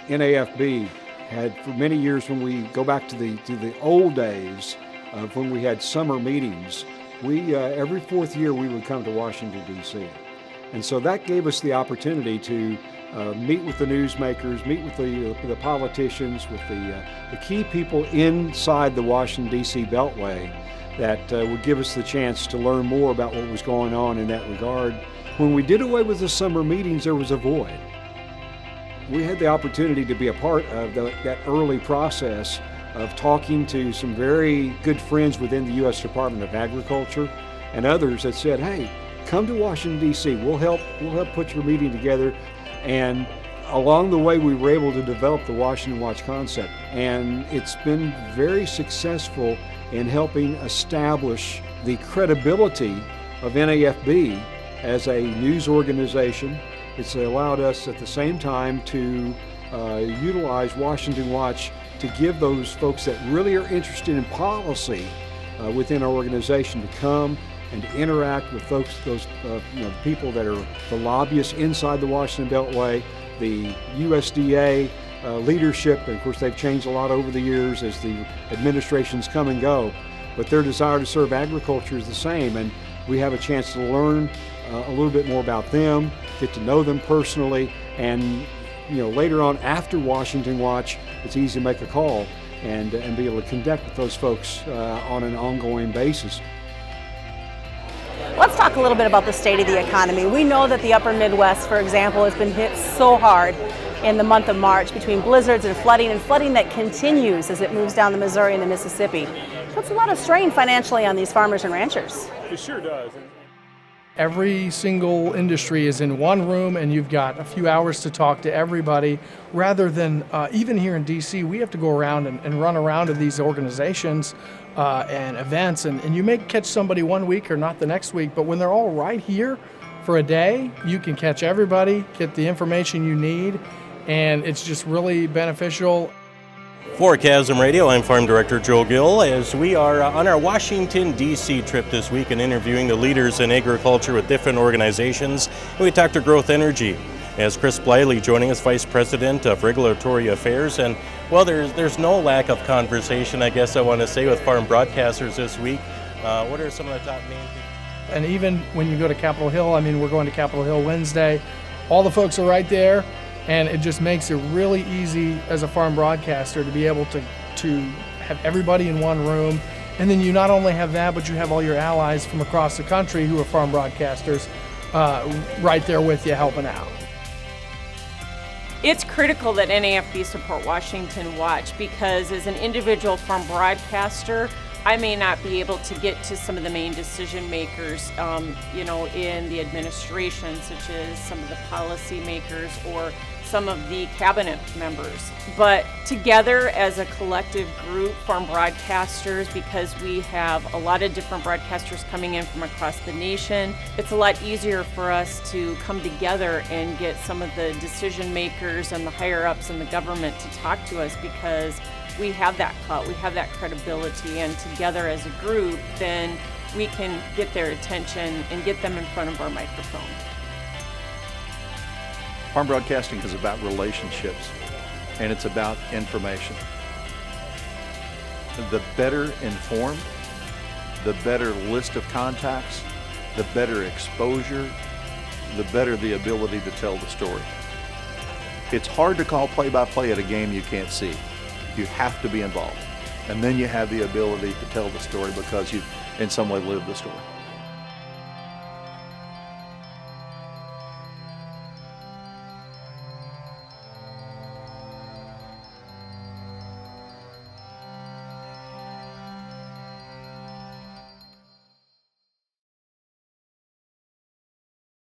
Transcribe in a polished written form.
NAFB had, for many years, when we go back to the old days of when we had summer meetings, we every fourth year we would come to Washington, D.C. And so that gave us the opportunity to meet with the newsmakers, meet with the politicians, with the key people inside the Washington, D.C. Beltway that would give us the chance to learn more about what was going on in that regard. When we did away with the summer meetings, there was a void. We had the opportunity to be a part of that early process of talking to some very good friends within the U.S. Department of Agriculture and others that said, hey, come to Washington, D.C. We'll help put your meeting together. And along the way, we were able to develop the Washington Watch concept. And it's been very successful in helping establish the credibility of NAFB as a news organization. It's allowed us at the same time to utilize Washington Watch to give those folks that really are interested in policy within our organization to come and to interact with those people that are the lobbyists inside the Washington Beltway, the USDA leadership. And of course, they've changed a lot over the years as the administrations come and go, but their desire to serve agriculture is the same. And we have a chance to learn a little bit more about them, get to know them personally, and later on after Washington Watch, it's easy to make a call and be able to connect with those folks on an ongoing basis. Let's talk a little bit about the state of the economy. We know that the upper Midwest, for example, has been hit so hard in the month of March between blizzards and flooding that continues as it moves down the Missouri and the Mississippi. Puts a lot of strain financially on these farmers and ranchers. It sure does. Every single industry is in one room and you've got a few hours to talk to everybody, rather than even here in DC, we have to go around and run around to these organizations and events, and you may catch somebody one week or not the next week, but when they're all right here for a day, you can catch everybody, get the information you need, and it's just really beneficial. For Chasm Radio, I'm Farm Director Joe Gill, as we are on our Washington, D.C. trip this week and interviewing the leaders in agriculture with different organizations. And we talked to Growth Energy, as Chris Bliley joining us, Vice President of Regulatory Affairs. And, well, there's no lack of conversation, I guess I want to say, with farm broadcasters this week. What are some of the top main things? And even when you go to Capitol Hill, we're going to Capitol Hill Wednesday, all the folks are right there. And it just makes it really easy as a farm broadcaster to be able to have everybody in one room. And then you not only have that, but you have all your allies from across the country who are farm broadcasters right there with you helping out. It's critical that NAFB support Washington Watch, because as an individual farm broadcaster, I may not be able to get to some of the main decision makers, in the administration, such as some of the policy makers or some of the cabinet members. But together as a collective group, farm broadcasters, because we have a lot of different broadcasters coming in from across the nation, it's a lot easier for us to come together and get some of the decision makers and the higher ups in the government to talk to us, because we have that clout, we have that credibility, and together as a group, then we can get their attention and get them in front of our microphone. Farm broadcasting is about relationships, and it's about information. The better informed, the better list of contacts, the better exposure, the better the ability to tell the story. It's hard to call play-by-play at a game you can't see. You have to be involved. And then you have the ability to tell the story because you've in some way lived the story.